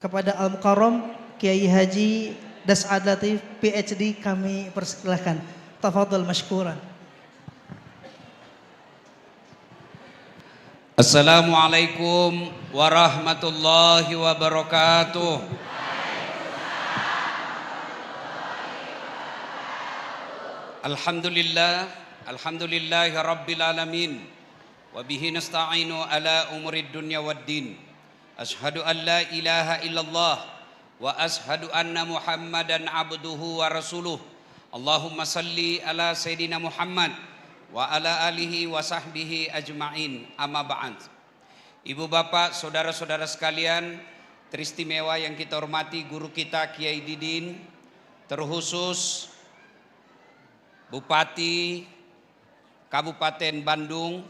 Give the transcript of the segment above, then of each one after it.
Kepada Al-Mukarram Kiai Haji Das'ad Latif PhD kami persilahkan. Tafadhal mashkuran. Assalamualaikum warahmatullahi wabarakatuh. Alhamdulillahi rabbil alamin. Wa bihi nasta'inu ala umurid dunya waddin. Ashhadu an la ilaha illallah wa ashhadu anna Muhammadan abduhu wa rasuluh. Allahumma salli ala Sayyidina Muhammad wa ala alihi wa sahbihi ajma'in, amma ba'd. Ibu bapak, saudara-saudara sekalian teristimewa yang kita hormati, guru kita Kiai Didin, terkhusus Bupati Kabupaten Bandung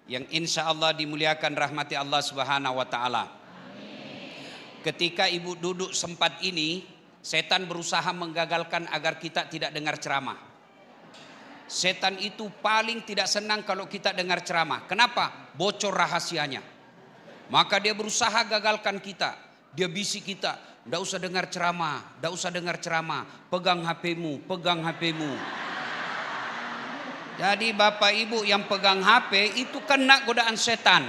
yang insya Allah dimuliakan rahmati Allah Subhanahu wa ta'ala. Ketika ibu duduk sempat ini, setan berusaha menggagalkan agar kita tidak dengar ceramah. Setan itu paling tidak senang kalau kita dengar ceramah. Kenapa? Bocor rahasianya. Maka dia berusaha gagalkan kita. Dia bisik kita, "Nggak usah dengar ceramah, nggak usah dengar ceramah. Pegang HP-mu, pegang HP-mu." Jadi bapak ibu yang pegang HP itu kena godaan setan.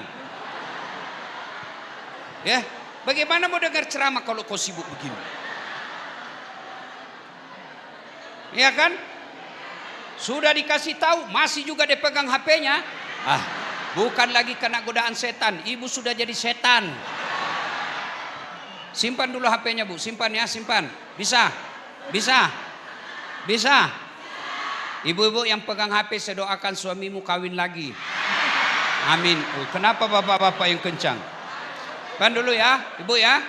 Ya, bagaimana mau dengar ceramah kalau kau sibuk begini? Ya kan? Sudah dikasih tahu, masih juga dia pegang HP-nya. Bukan lagi kena godaan setan, ibu sudah jadi setan. Simpan dulu HP-nya bu, simpan ya, simpan. Bisa? Bisa? Bisa? Ibu-ibu yang pegang HP, saya doakan suamimu kawin lagi. Amin. Kenapa bapak-bapak yang kencang? Kan dulu ya, ibu ya.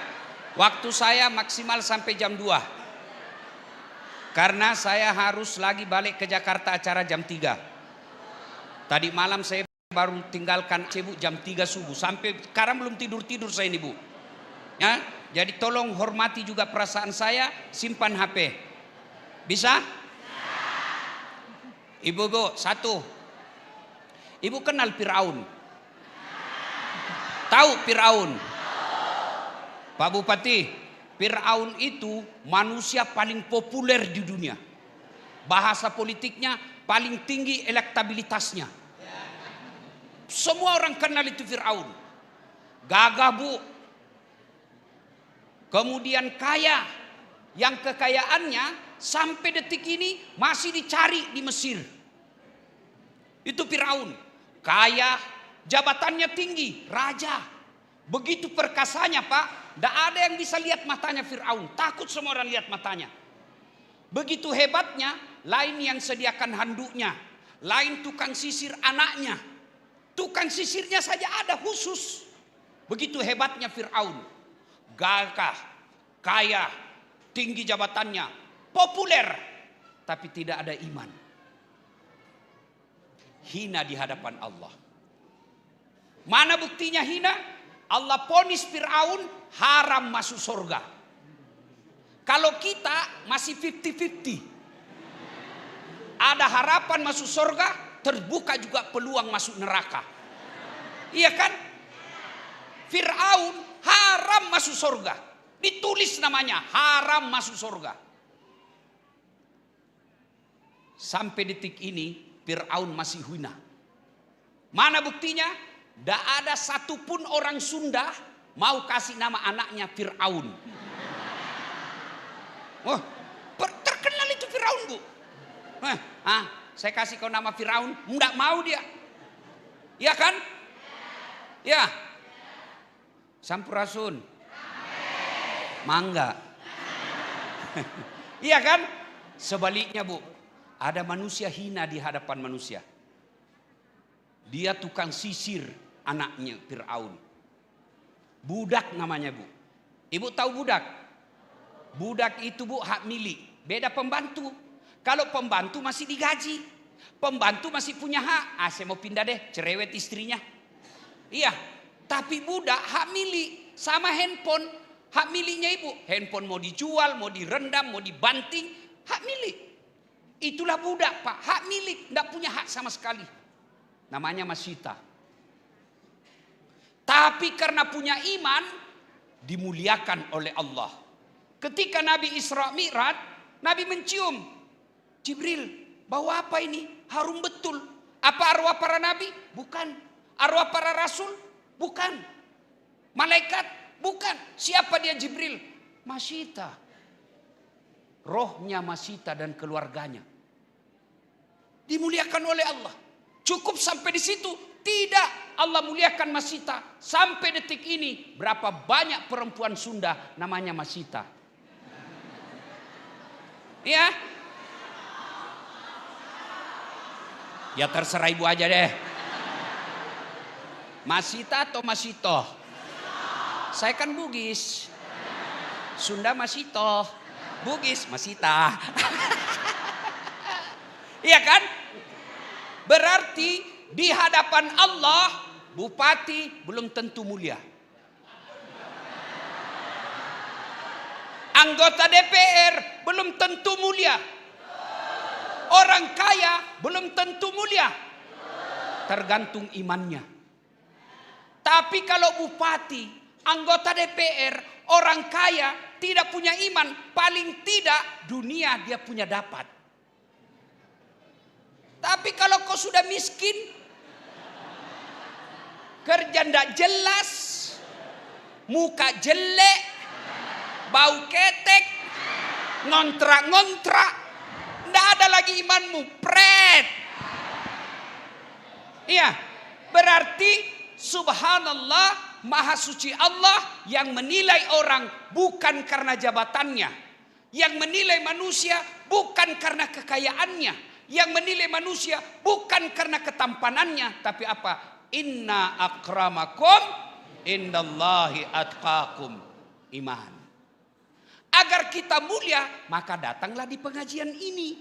Waktu saya maksimal sampai jam 2. Karena saya harus lagi balik ke Jakarta acara jam 3. Tadi malam saya baru tinggalkan ibu jam 3 subuh. Sampai sekarang belum tidur-tidur saya ini bu. Ya, jadi tolong hormati juga perasaan saya, simpan HP. Bisa? Ibu-ibu, satu. Ibu kenal Fir'aun? Tahu Fir'aun? Pak Bupati, Fir'aun itu manusia paling populer di dunia. Bahasa politiknya paling tinggi elektabilitasnya. Semua orang kenal itu Fir'aun. Gagah bu. Kemudian kaya. Yang kekayaannya sampai detik ini masih dicari di Mesir. Itu Firaun. Kaya, jabatannya tinggi, raja. Begitu perkasanya pak, tidak ada yang bisa lihat matanya Firaun. Takut semua orang lihat matanya. Begitu hebatnya, lain yang sediakan handuknya, lain tukang sisir anaknya. Tukang sisirnya saja ada khusus. Begitu hebatnya Firaun. Gagah, kaya, tinggi jabatannya, populer, tapi tidak ada iman. Hina di hadapan Allah. Mana buktinya hina? Allah vonis Fir'aun haram masuk surga. Kalau kita masih 50-50. Ada harapan masuk surga, terbuka juga peluang masuk neraka. Iya kan? Fir'aun haram masuk surga. Ditulis namanya haram masuk surga. Sampai detik ini Fir'aun masih hina. Mana buktinya? Tidak ada satupun orang Sunda mau kasih nama anaknya Fir'aun. Wah, terkenal itu Fir'aun bu. Saya kasih kau nama Fir'aun, tidak mau dia. Ya kan? Ya. Sampurasun. Mangga. Iya kan? Sebaliknya bu, ada manusia hina di hadapan manusia. Dia tukang sisir anaknya Fir'aun. Budak namanya bu. Ibu tahu budak? Budak itu bu hak milik. Beda pembantu. Kalau pembantu masih digaji, pembantu masih punya hak. Saya mau pindah deh, cerewet istrinya. Iya, tapi budak hak milik. Sama handphone. Hak miliknya ibu, handphone mau dijual, mau direndam, mau dibanting, hak milik. Itulah budak pak, hak milik, tidak punya hak sama sekali. Namanya masita. Tapi karena punya iman, dimuliakan oleh Allah. Ketika Nabi Isra Mi'raj, Nabi mencium. Jibril, bau apa ini? Harum betul. Apa arwah para nabi? Bukan. Arwah para rasul? Bukan. Malaikat? Bukan. Siapa dia Jibril? Masyita. Rohnya Masyita dan keluarganya. Dimuliakan oleh Allah. Cukup sampai di situ? Tidak. Allah muliakan Masyita. Sampai detik ini berapa banyak perempuan Sunda namanya Masyita? Ya. Ya terserah ibu aja deh. Masyita atau Masyito? Saya kan Bugis. Sunda Masyito. Bugis Masyita. Iya kan? Berarti di hadapan Allah bupati belum tentu mulia. Anggota DPR belum tentu mulia. Orang kaya belum tentu mulia. Tergantung imannya. Tapi kalau bupati, anggota DPR, orang kaya tidak punya iman, paling tidak dunia dia punya dapat. Tapi kalau kau sudah miskin, kerja ndak jelas, muka jelek, bau ketek, ngontrak-ngontrak, ndak ada lagi imanmu, pret. Iya, berarti subhanallah, maha suci Allah yang menilai orang bukan karena jabatannya, yang menilai manusia bukan karena kekayaannya, yang menilai manusia bukan karena ketampanannya, tapi apa? Inna akramakum indallahi atqakum. Iman. Agar kita mulia, maka datanglah di pengajian ini.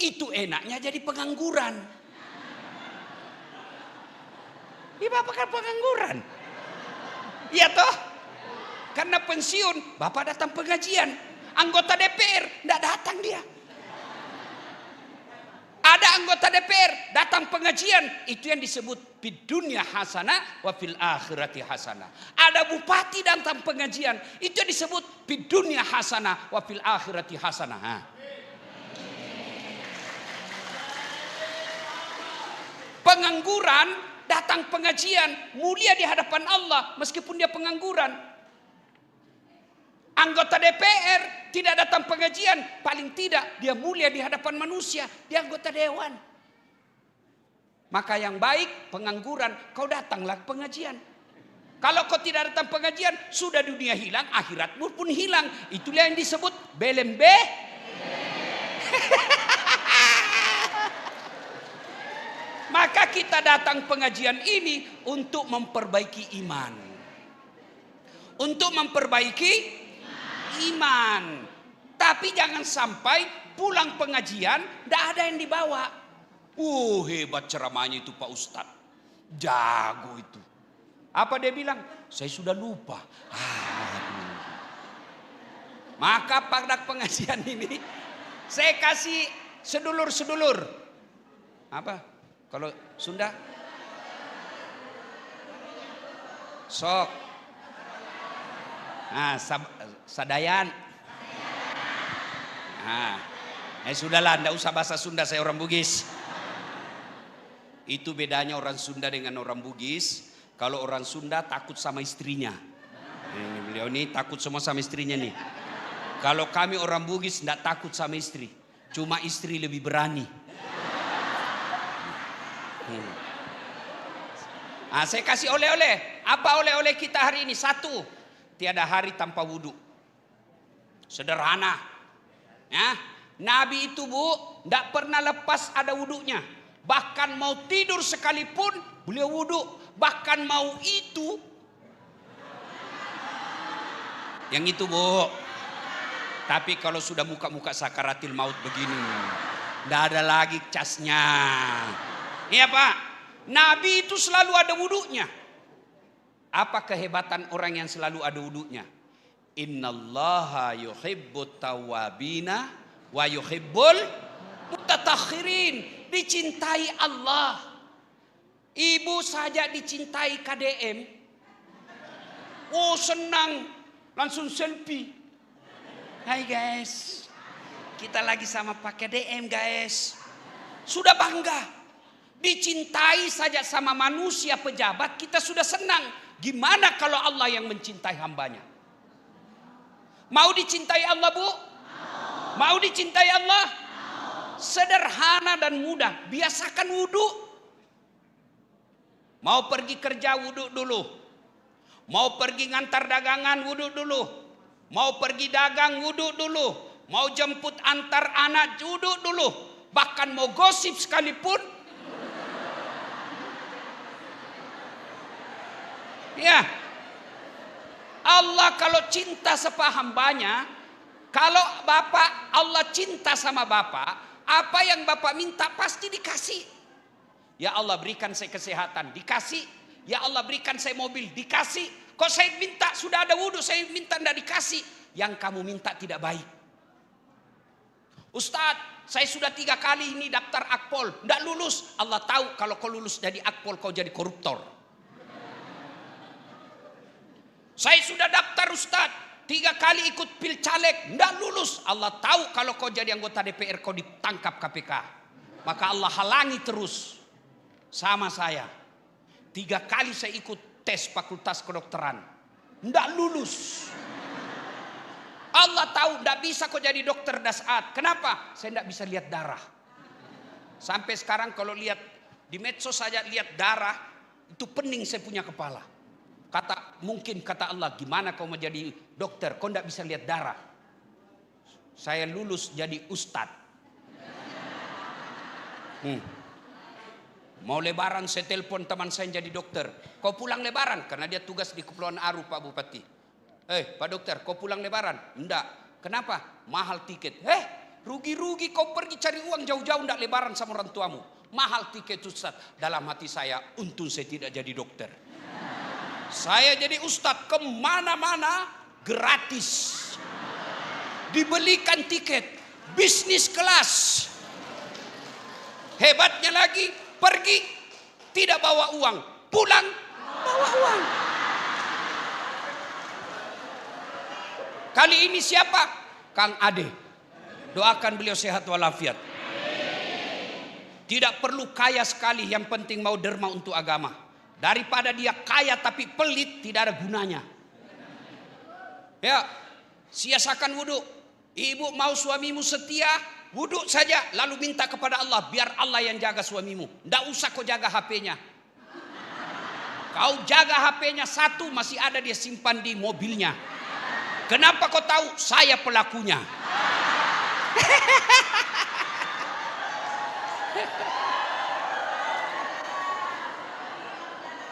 Itu enaknya jadi pengangguran. Ini bapak kan pengangguran. Iya toh? Karena pensiun, bapak datang pengajian. Anggota DPR, tidak datang dia. Ada anggota DPR datang pengajian, itu yang disebut fid dunya hasanah wa fil akhirati hasanah. Ada bupati datang pengajian, itu yang disebut fid dunya hasanah wa fil akhirati hasanah. Pengangguran datang pengajian, mulia di hadapan Allah meskipun dia pengangguran. Anggota DPR tidak datang pengajian, paling tidak dia mulia di hadapan manusia, dia anggota dewan. Maka yang baik pengangguran, kau datanglah ke pengajian. Kalau kau tidak datang pengajian, sudah dunia hilang, akhiratmu pun hilang. Itulah yang disebut belembe. Maka kita datang pengajian ini untuk memperbaiki iman. Untuk memperbaiki iman. Tapi jangan sampai pulang pengajian tidak ada yang dibawa. Hebat ceramahnya itu Pak Ustadz. Jago itu. Apa dia bilang? Saya sudah lupa. Maka pada pengajian ini saya kasih sedulur-sedulur. Apa? Kalau Sunda? Sok. Nah, Sadayan. Sudahlah, tidak usah bahasa Sunda, saya orang Bugis. Itu bedanya orang Sunda dengan orang Bugis. Kalau orang Sunda takut sama istrinya. Beliau ini takut semua sama istrinya nih. Kalau kami orang Bugis tidak takut sama istri. Cuma istri lebih berani. Saya kasih oleh-oleh. Apa oleh-oleh kita hari ini? 1. Tiada hari tanpa wudhu. Sederhana. Ya, Nabi itu tidak pernah lepas ada wudhunya. Bahkan mau tidur sekalipun beliau wudhu. Bahkan mau itu. Yang itu Tapi kalau sudah muka-muka sakaratil maut begini, tidak ada lagi casnya. Iya Pak. Nabi itu selalu ada wudhunya. Apa kehebatan orang yang selalu ada wudhunya? Innallaha yuhibbut tawwabina wa yuhibbul mutatahhirin. Dicintai Allah. Ibu saja dicintai KDM. Oh senang, langsung selfie. Hai guys, kita lagi sama pakai DM guys. Sudah bangga. Dicintai saja sama manusia pejabat kita sudah senang. Gimana kalau Allah yang mencintai hambanya? Mau dicintai Allah bu? Mau dicintai Allah? Sederhana dan mudah. Biasakan wudhu. Mau pergi kerja wudhu dulu. Mau pergi ngantar dagangan wudhu dulu. Mau pergi dagang wudhu dulu. Mau jemput antar anak wudhu dulu. Bahkan mau gosip sekalipun. Ya. Allah kalau cinta sama hambanya, kalau Bapak Allah cinta sama Bapak, apa yang Bapak minta pasti dikasih. Ya Allah berikan saya kesehatan, dikasih. Ya Allah berikan saya mobil, dikasih. Kok saya minta sudah ada wudhu, saya minta tidak dikasih. Yang kamu minta tidak baik. Ustadz, saya sudah 3 kali ini daftar akpol, tidak lulus. Allah tahu kalau kau lulus jadi akpol kau jadi koruptor. Saya sudah daftar Ustadz, 3 kali ikut pil caleg, tidak lulus. Allah tahu kalau kau jadi anggota DPR kau ditangkap KPK. Maka Allah halangi terus. Sama saya, 3 kali saya ikut tes fakultas kedokteran, tidak lulus. Allah tahu tidak bisa kau jadi dokter Dasat. Kenapa? Saya tidak bisa lihat darah. Sampai sekarang kalau lihat di medsos saja lihat darah, itu pening saya punya kepala. Mungkin kata Allah, gimana kau mau jadi dokter? Kau tidak bisa lihat darah. Saya lulus jadi ustadz. Mau lebaran saya telepon teman saya jadi dokter. Kau pulang lebaran? Karena dia tugas di Kepulauan Aru Pak Bupati. Pak dokter, kau pulang lebaran? Enggak. Kenapa? Mahal tiket. Rugi-rugi kau pergi cari uang jauh-jauh enggak lebaran sama orang tuamu. Mahal tiket Ustaz. Dalam hati saya, untung saya tidak jadi dokter. Saya jadi ustadz kemana-mana gratis. Dibelikan tiket. Bisnis kelas. Hebatnya lagi, pergi tidak bawa uang. Pulang bawa uang. Kali ini siapa? Kang Ade. Doakan beliau sehat walafiat. Tidak perlu kaya sekali, yang penting mau derma untuk agama. Daripada dia kaya tapi pelit, tidak ada gunanya. Ya, siasakan wudhu. Ibu mau suamimu setia, wudhu saja lalu minta kepada Allah, biar Allah yang jaga suamimu. Tidak usah kau jaga HP-nya. Kau jaga HP-nya, 1 masih ada dia simpan di mobilnya. Kenapa kau tahu? Saya pelakunya.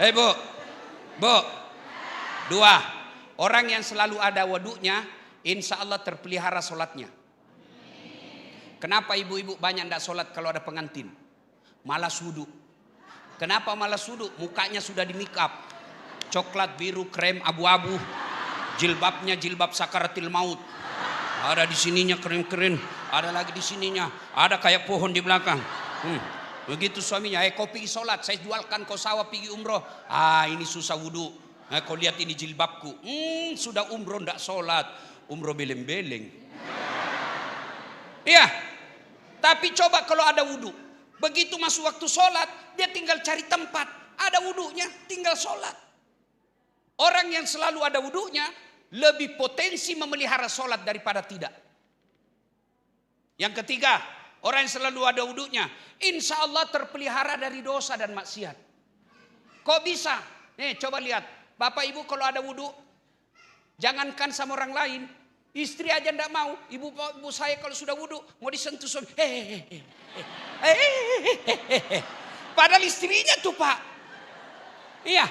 Bu, 2. Orang yang selalu ada wudunya, insya Allah terpelihara sholatnya. Kenapa ibu-ibu banyak tidak sholat kalau ada pengantin? Malas wudhu. Kenapa malas wudhu? Mukanya sudah di make up. Coklat, biru, krem, abu-abu. Jilbabnya jilbab sakaratil maut. Ada di sininya keren-keren. Ada lagi di sininya. Ada kayak pohon di belakang. Begitu suaminya, kau pergi sholat, saya jualkan kau sawah pergi umroh. Ini susah wudhu. Kau lihat ini jilbabku. Sudah umroh ndak sholat. Umroh beleng-beleng. Iya. Tapi coba kalau ada wudhu. Begitu masuk waktu sholat, dia tinggal cari tempat. Ada wudhunya, tinggal sholat. Orang yang selalu ada wudhunya, lebih potensi memelihara sholat daripada tidak. Yang ketiga, orang yang selalu ada wudhunya, insya Allah terpelihara dari dosa dan maksiat. Kok bisa? Nih coba lihat, Bapak Ibu kalau ada wudhu, jangankan sama orang lain, istri aja ndak mau. Ibu saya kalau sudah wudhu mau disentuh suami, padahal istrinya tuh Pak. Iya,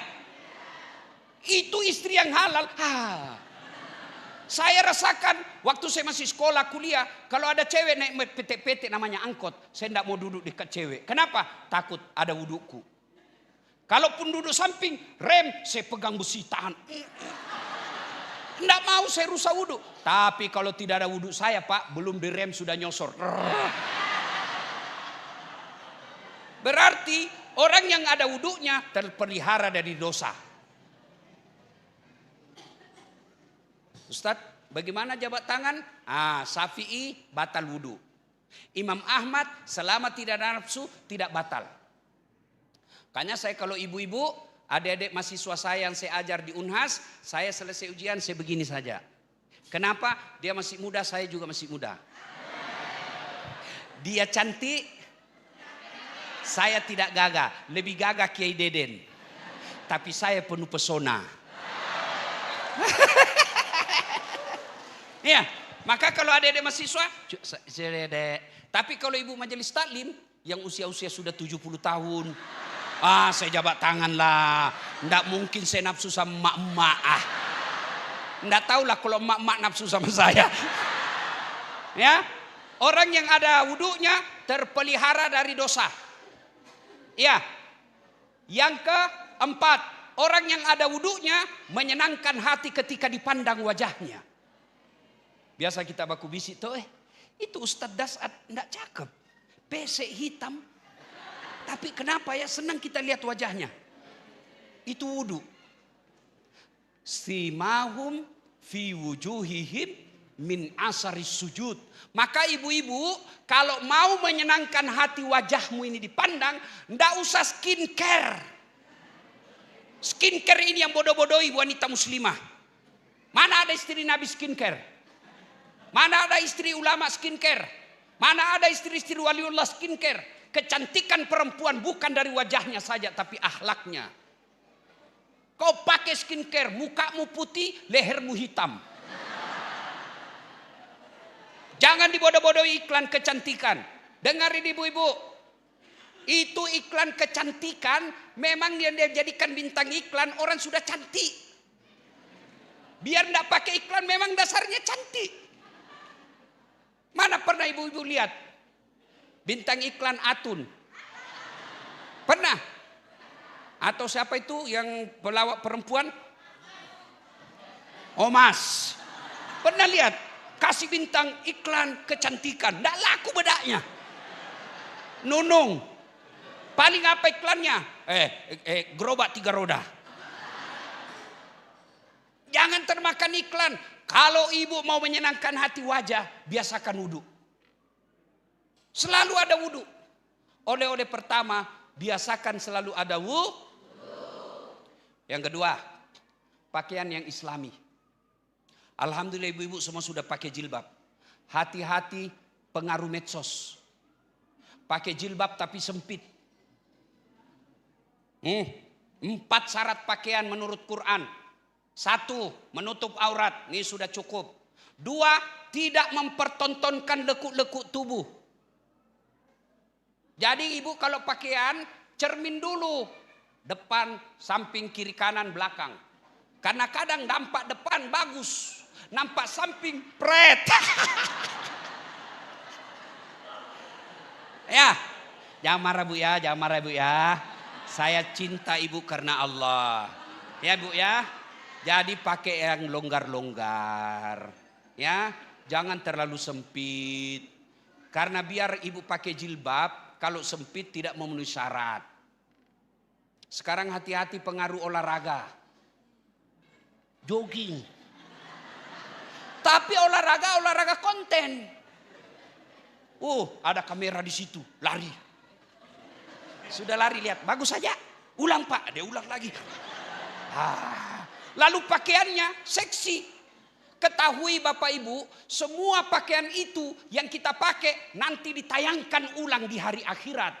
itu istri yang halal. Saya rasakan waktu saya masih sekolah kuliah, kalau ada cewek naik PT-PT namanya angkot, saya tidak mau duduk dekat cewek. Kenapa? Takut ada wudhuku. Kalaupun duduk samping, rem saya pegang besi tahan. Tidak mau saya rusak wudhu. Tapi kalau tidak ada wudhu saya Pak, belum direm sudah nyosor. Berarti orang yang ada wudhunya terpelihara dari dosa. Ustadz, bagaimana jabat tangan? Syafi'i batal wudu. Imam Ahmad selama tidak ada nafsu tidak batal. Makanya saya kalau ibu-ibu, adik-adik mahasiswa saya yang saya ajar di Unhas, saya selesai ujian saya begini saja. Kenapa? Dia masih muda, saya juga masih muda. Dia cantik, saya tidak gagah. Lebih gagah Kiai Deden. Tapi saya penuh pesona. Ya, maka kalau adik-adik mahasiswa, tapi kalau ibu majelis taklim yang usia-usia sudah 70 tahun, saya jabat tangan lah. Nggak mungkin saya nafsu sama emak-emak. Nggak tahulah kalau emak-emak nafsu sama saya. Ya, orang yang ada wudunya terpelihara dari dosa. Ya, yang keempat, orang yang ada wudunya menyenangkan hati ketika dipandang wajahnya. Biasa kita baku bisik tuh, itu Ustadz Das'ad enggak cakep. Pesek hitam. Tapi kenapa ya senang kita lihat wajahnya? Itu wudu. Simahum fi wujuhihim min asaris sujud. Maka ibu-ibu kalau mau menyenangkan hati wajahmu ini dipandang, enggak usah skincare. Skincare ini yang bodoh-bodohi wanita muslimah. Mana ada istri Nabi skincare? Mana ada istri ulama skincare? Mana ada istri-istri waliullah skincare? Kecantikan perempuan bukan dari wajahnya saja, tapi akhlaknya. Kau pakai skincare, mukamu putih, lehermu hitam. Jangan dibodoh-bodohi iklan kecantikan. Dengarin ibu-ibu. Itu iklan kecantikan, memang dia jadikan bintang iklan orang sudah cantik. Biar enggak pakai iklan, memang dasarnya cantik. Mana pernah ibu-ibu lihat bintang iklan Atun? Pernah? Atau siapa itu yang pelawak perempuan? Omas. Pernah lihat? Kasih bintang iklan kecantikan. Nggak laku bedaknya. Nunung. Paling apa iklannya? Gerobak 3 roda. Jangan termakan iklan. Kalau ibu mau menyenangkan hati wajah, biasakan wudu. Selalu ada wudu. Oleh-oleh pertama, biasakan selalu ada wudu. Yang kedua, pakaian yang islami. Alhamdulillah ibu-ibu semua sudah pakai jilbab. Hati-hati pengaruh medsos. Pakai jilbab tapi sempit. 4 syarat pakaian menurut Quran. 1, menutup aurat, ini sudah cukup. 2, tidak mempertontonkan lekuk-lekuk tubuh. Jadi ibu kalau pakaian, cermin dulu. Depan, samping, kiri, kanan, belakang. Karena kadang nampak depan bagus, nampak samping pret. Ya, jangan marah bu ya, jangan marah bu ya. Saya cinta ibu karena Allah. Ya bu ya. Jadi pakai yang longgar-longgar. Ya, jangan terlalu sempit. Karena biar ibu pakai jilbab, kalau sempit tidak memenuhi syarat. Sekarang hati-hati pengaruh olahraga. Jogging. Tapi olahraga konten. Ada kamera di situ, lari. Sudah lari lihat, bagus saja. Ulang pak, dia ulang lagi. Lalu pakaiannya seksi. Ketahui Bapak Ibu, semua pakaian itu yang kita pakai nanti ditayangkan ulang di hari akhirat.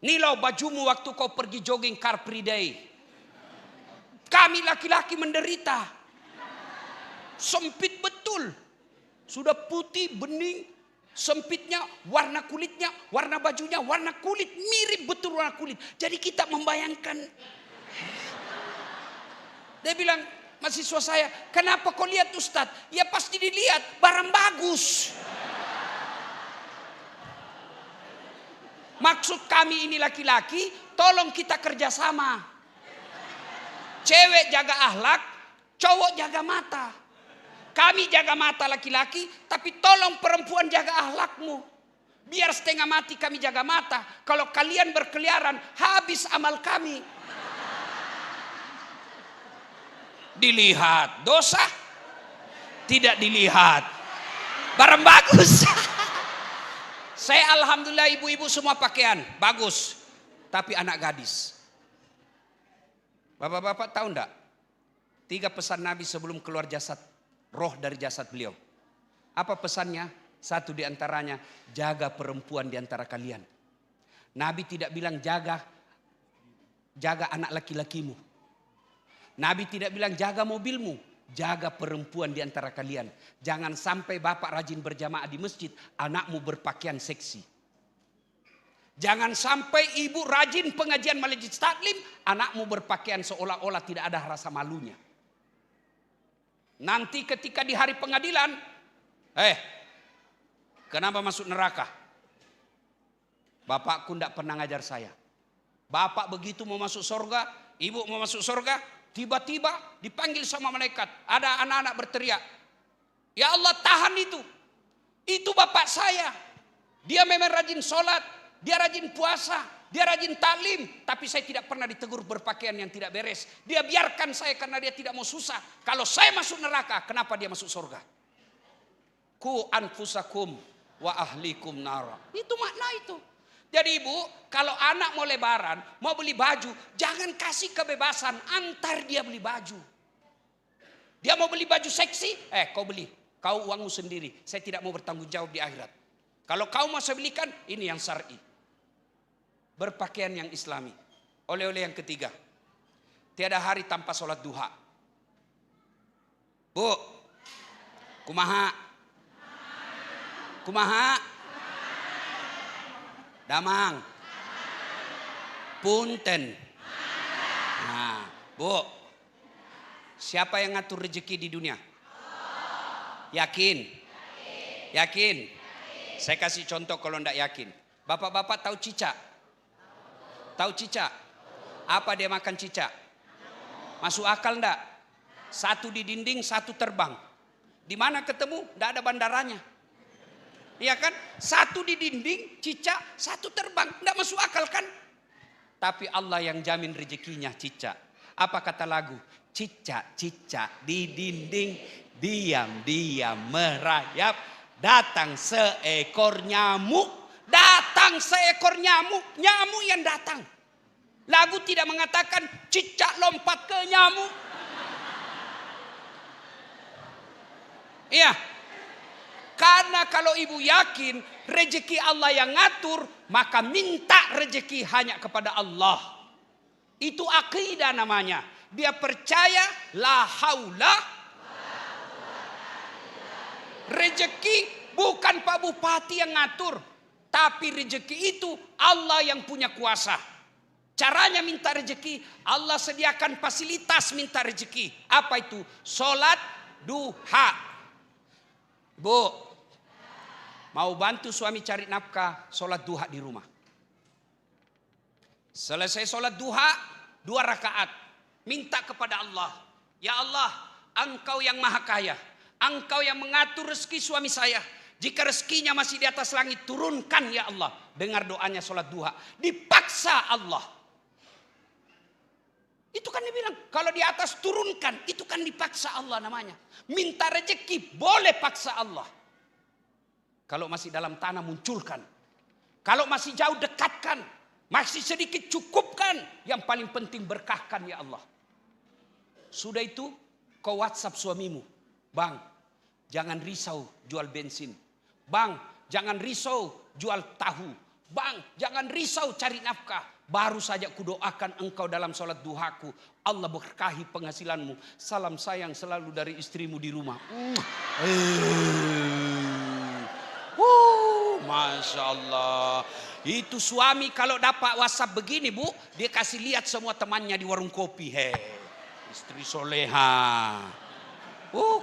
Nih loh bajumu waktu kau pergi jogging Car Free Day. Kami laki-laki menderita. Sempit betul. Sudah putih, bening. Sempitnya, warna kulitnya, warna bajunya, warna kulit. Mirip betul warna kulit. Jadi kita membayangkan. Dia bilang, mahasiswa saya, kenapa kau lihat Ustadz? Ya pasti dilihat, barang bagus. Maksud kami ini laki-laki, tolong kita kerjasama. Cewek jaga akhlak, cowok jaga mata. Kami jaga mata laki-laki, tapi tolong perempuan jaga akhlakmu. Biar setengah mati kami jaga mata. Kalau kalian berkeliaran, habis amal kami. Dilihat dosa, Tidak dilihat. Barang bagus. Saya alhamdulillah ibu-ibu semua pakaian bagus. Tapi anak gadis. Bapak-bapak tahu enggak? 3 pesan Nabi sebelum keluar jasad, roh dari jasad beliau. Apa pesannya? 1 diantaranya, jaga perempuan di antara kalian. Nabi tidak bilang jaga anak laki-lakimu. Nabi tidak bilang jaga mobilmu. Jaga perempuan di antara kalian. Jangan sampai bapak rajin berjamaah di masjid, anakmu berpakaian seksi. Jangan sampai ibu rajin pengajian majelis taklim, anakmu berpakaian seolah-olah tidak ada rasa malunya. Nanti ketika di hari pengadilan, kenapa masuk neraka? Bapakku tidak pernah ngajar saya. Bapak begitu mau masuk surga, ibu mau masuk surga, tiba-tiba dipanggil sama malaikat. Ada anak-anak berteriak, ya Allah tahan itu. Itu bapak saya. Dia memang rajin sholat. Dia rajin puasa, dia rajin taklim, tapi saya tidak pernah ditegur berpakaian yang tidak beres. Dia biarkan saya karena dia tidak mau susah. Kalau saya masuk neraka, kenapa dia masuk surga? Ku anfusakum wa ahlikum nara. Itu makna itu. Jadi ibu, kalau anak mau lebaran, mau beli baju, jangan kasih kebebasan, antar dia beli baju. Dia mau beli baju seksi, kau beli, kau uangmu sendiri. Saya tidak mau bertanggung jawab di akhirat. Kalau kau mau saya belikan, ini yang syar'i. Berpakaian yang islami. Oleh-oleh yang ketiga, tiada hari tanpa sholat duha. Bu, kumaha? Kumaha? Damang. Punten. Nah, Bu, siapa yang ngatur rezeki di dunia? Yakin? Yakin? Saya kasih contoh kalau enggak yakin. Bapak-bapak tahu cicak? Tahu cicak? Apa dia makan cicak? Masuk akal enggak? 1 di dinding, 1 terbang. Di mana ketemu? Enggak ada bandaranya. Iya kan? 1 di dinding, cicak, 1 terbang. Enggak masuk akal kan? Tapi Allah yang jamin rezekinya cicak. Apa kata lagu? Cicak-cicak di dinding, diam-diam merayap. Datang seekor nyamuk. Datang seekor nyamuk. Nyamuk yang datang. Lagu tidak mengatakan cicak lompat ke nyamuk. Iya. Karena kalau ibu yakin rezeki Allah yang ngatur, maka minta rezeki hanya kepada Allah. Itu akidah namanya. Dia percaya la haula. Rezeki bukan Pak Bupati yang ngatur, tapi rezeki itu Allah yang punya kuasa. Caranya minta rezeki, Allah sediakan fasilitas minta rezeki. Apa itu? Sholat duha. Bu, mau bantu suami cari nafkah, sholat duha di rumah. Selesai sholat duha, 2 rakaat. Minta kepada Allah. Ya Allah, Engkau yang maha kaya. Engkau yang mengatur rezeki suami saya. Jika rezekinya masih di atas langit, turunkan ya Allah. Dengar doanya sholat duha. Dipaksa Allah. Itu kan dia bilang, kalau di atas turunkan, itu kan dipaksa Allah namanya. Minta rezeki, boleh paksa Allah. Kalau masih dalam tanah, munculkan. Kalau masih jauh, dekatkan. Masih sedikit, cukupkan. Yang paling penting, berkahkan ya Allah. Sudah itu, kau WhatsApp suamimu. Bang, jangan risau jual bensin. Bang, jangan risau jual tahu. Bang, jangan risau cari nafkah. Baru saja kudoakan engkau dalam sholat duhaku. Allah berkahi penghasilanmu. Salam sayang selalu dari istrimu di rumah. Masya Allah. Itu suami kalau dapat WhatsApp begini bu, dia kasih lihat semua temannya di warung kopi. Istri soleha.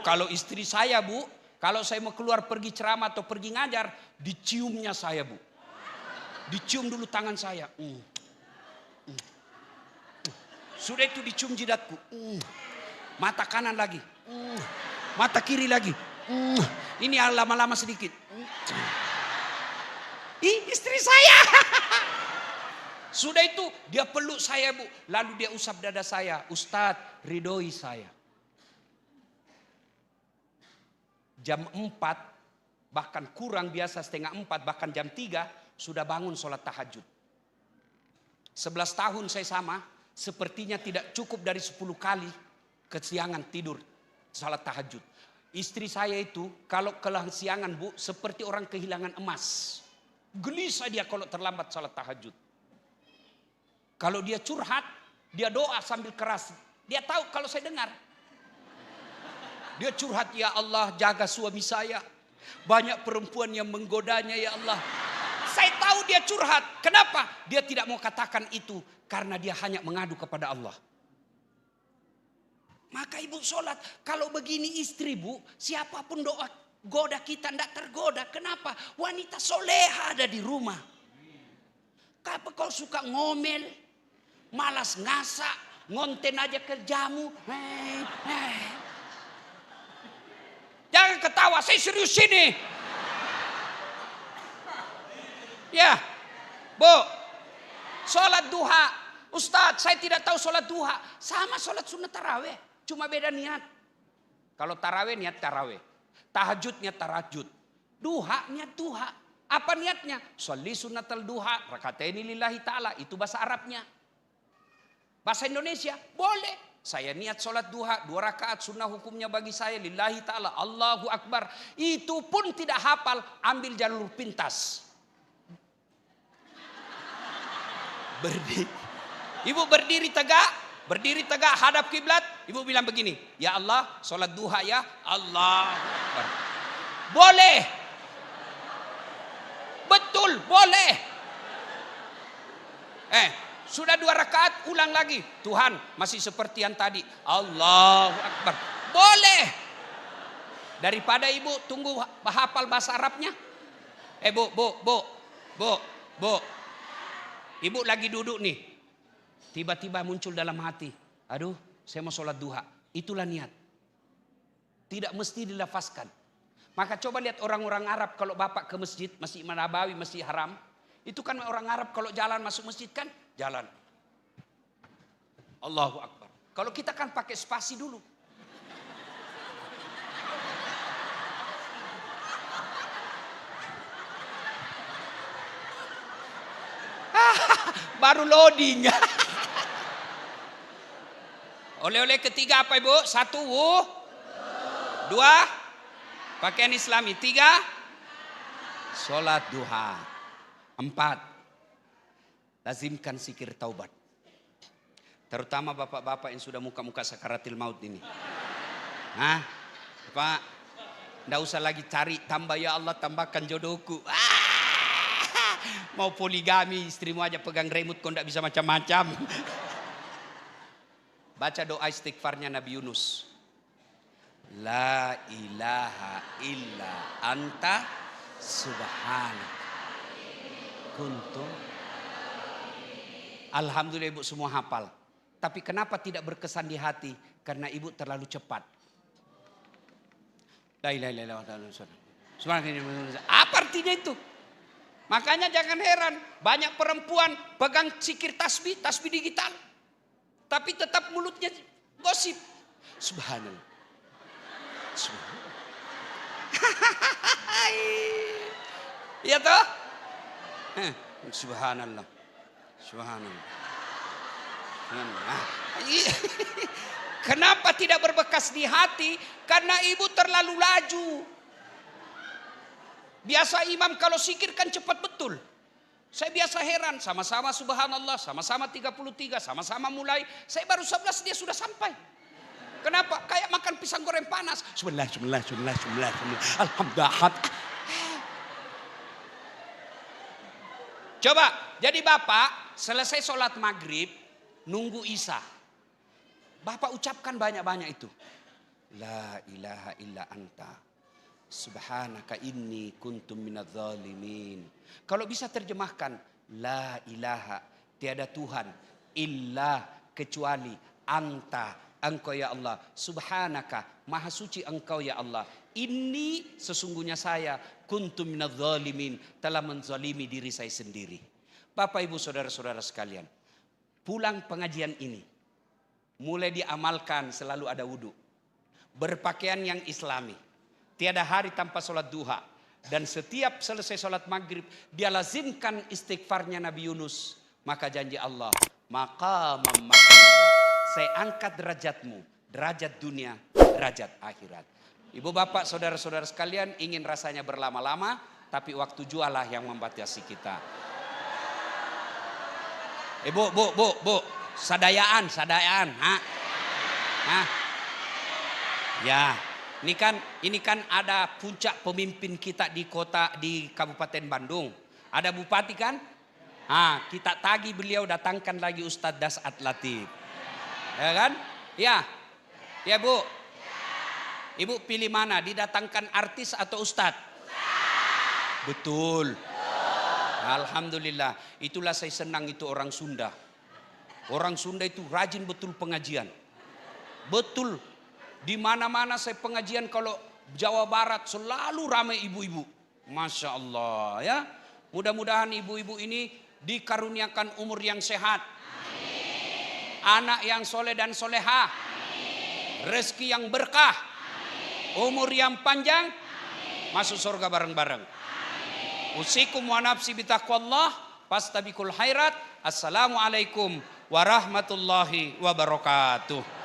Kalau istri saya bu, kalau saya mau keluar pergi ceramah atau pergi ngajar, diciumnya saya bu. Dicium dulu tangan saya. Sudah itu dicium jidatku. Mata kanan lagi. Mata kiri lagi. Ini lama-lama sedikit. Istri saya. Sudah itu dia peluk saya bu. Lalu dia usap dada saya. Ustadz, ridhoi saya. jam 4, bahkan kurang biasa setengah 4, bahkan jam 3 sudah bangun sholat tahajud. 11 tahun saya sama, sepertinya tidak cukup dari 10 kali kesiangan tidur sholat tahajud. Istri saya itu kalau kesiangan Bu, seperti orang kehilangan emas. Gelisah dia kalau terlambat sholat tahajud. Kalau dia curhat, dia doa sambil keras. Dia tahu kalau saya dengar. Dia curhat, ya Allah jaga suami saya. Banyak perempuan yang menggodanya ya Allah. Saya tahu dia curhat. Kenapa? Dia tidak mau katakan itu. Karena dia hanya mengadu kepada Allah. Maka ibu sholat. Kalau begini istri Bu, siapapun doa goda kita tidak tergoda. Kenapa? Wanita soleha ada di rumah. Kenapa kau suka ngomel? Malas ngasak. Ngonten aja kerjamu. Jangan ketawa, saya serius sini. Ya, Bu, sholat duha. Ustadz, saya tidak tahu sholat duha. Sama sholat sunat taraweh, cuma beda niat. Kalau taraweh niat taraweh, tahajud niat tahajud, duha niat duha. Apa niatnya? Sholli sunatal duha, rakataini lillahi ta'ala. Itu bahasa Arabnya. Bahasa Indonesia, boleh. Saya niat sholat duha 2 rakaat, sunnah hukumnya bagi saya lillahi ta'ala, Allahu Akbar. Itu pun tidak hafal, ambil jalur pintas. Ibu berdiri tegak hadap kiblat. Ibu bilang begini, ya Allah sholat duha ya Allah Akbar. Boleh. Betul, boleh. Sudah 2 rakaat, ulang lagi. Tuhan, masih seperti yang tadi. Allahu Akbar. Boleh. Daripada ibu tunggu hafal bahasa Arabnya. Bu. Ibu lagi duduk nih. Tiba-tiba muncul dalam hati. Aduh, saya mau sholat duha. Itulah niat. Tidak mesti dilafazkan. Maka coba lihat orang-orang Arab kalau bapak ke masjid, Masjid Nabawi, Masjid Haram. Itu kan orang Arab kalau jalan masuk masjid kan jalan. Allahu Akbar. Kalau kita kan pakai spasi dulu. Baru loading. Oleh-oleh ketiga apa Ibu? 1, 2, pakaian Islami. 3, sholat duha. 4, lazimkan zikir taubat. Terutama bapak-bapak yang sudah muka-muka sakaratil maut ini. Pak, enggak usah lagi cari tambah ya Allah tambahkan jodohku. Mau poligami, istrimu aja pegang remote kok enggak bisa macam-macam. Baca doa istighfarnya Nabi Yunus. La ilaha illa anta subhanaka kuntu. Alhamdulillah ibu semua hafal. Tapi kenapa tidak berkesan di hati? Karena ibu terlalu cepat. La ilaha illallah. Apa artinya itu? Makanya jangan heran. Banyak perempuan pegang zikir tasbih digital. Tapi tetap mulutnya gosip. Subhanallah. Iya toh? Subhanallah. Kenapa tidak berbekas di hati? Karena ibu terlalu laju. Biasa imam kalau zikir kan cepat betul. Saya biasa heran, sama-sama subhanallah, sama-sama 33, sama-sama mulai. Saya baru 11 dia sudah sampai. Kenapa? Kayak makan pisang goreng panas. Bismillah. Alhamdulillah. Coba, jadi bapak selesai sholat maghrib, nunggu isya. Bapak ucapkan banyak-banyak itu. La ilaha illa anta. Subhanaka inni kuntum minadz zalimin. Kalau bisa terjemahkan, la ilaha, tiada Tuhan, illa kecuali anta, engkau ya Allah. Subhanaka, maha suci engkau ya Allah. Inni sesungguhnya saya kuntum minadz zalimin, telah menzalimi diri saya sendiri. Bapak Ibu saudara-saudara sekalian, pulang pengajian ini mulai diamalkan selalu ada wudu. Berpakaian yang islami. tiada hari tanpa sholat duha. Dan setiap selesai sholat maghrib, dia lazimkan istighfarnya Nabi Yunus. Maka janji Allah, maqamam mahmuda, saya angkat derajatmu, derajat dunia, derajat akhirat. Ibu bapak saudara-saudara sekalian, ingin rasanya berlama-lama, tapi waktu jualah yang membatasi kita. Bu, sadayaan, ya, ini kan ada puncak pemimpin kita di kota, di Kabupaten Bandung. Ada bupati kan? Kita tagih beliau, datangkan lagi Ustadz Das'ad Latif. Ya kan? Ya Bu. Ibu pilih mana? Didatangkan artis atau Ustadz? Betul. Alhamdulillah. Itulah saya senang itu orang Sunda. Orang Sunda itu rajin betul pengajian. Betul. Di mana-mana saya pengajian, kalau Jawa Barat selalu ramai ibu-ibu. Masya Allah ya. Mudah-mudahan ibu-ibu ini dikaruniakan umur yang sehat. Anak yang soleh dan solehah. Rezeki yang berkah. Umur yang panjang. Masuk surga bareng-bareng. Usikum wa nafsi bitaqwallah, fastabiqul khairat. Assalamualaikum warahmatullahi wabarakatuh.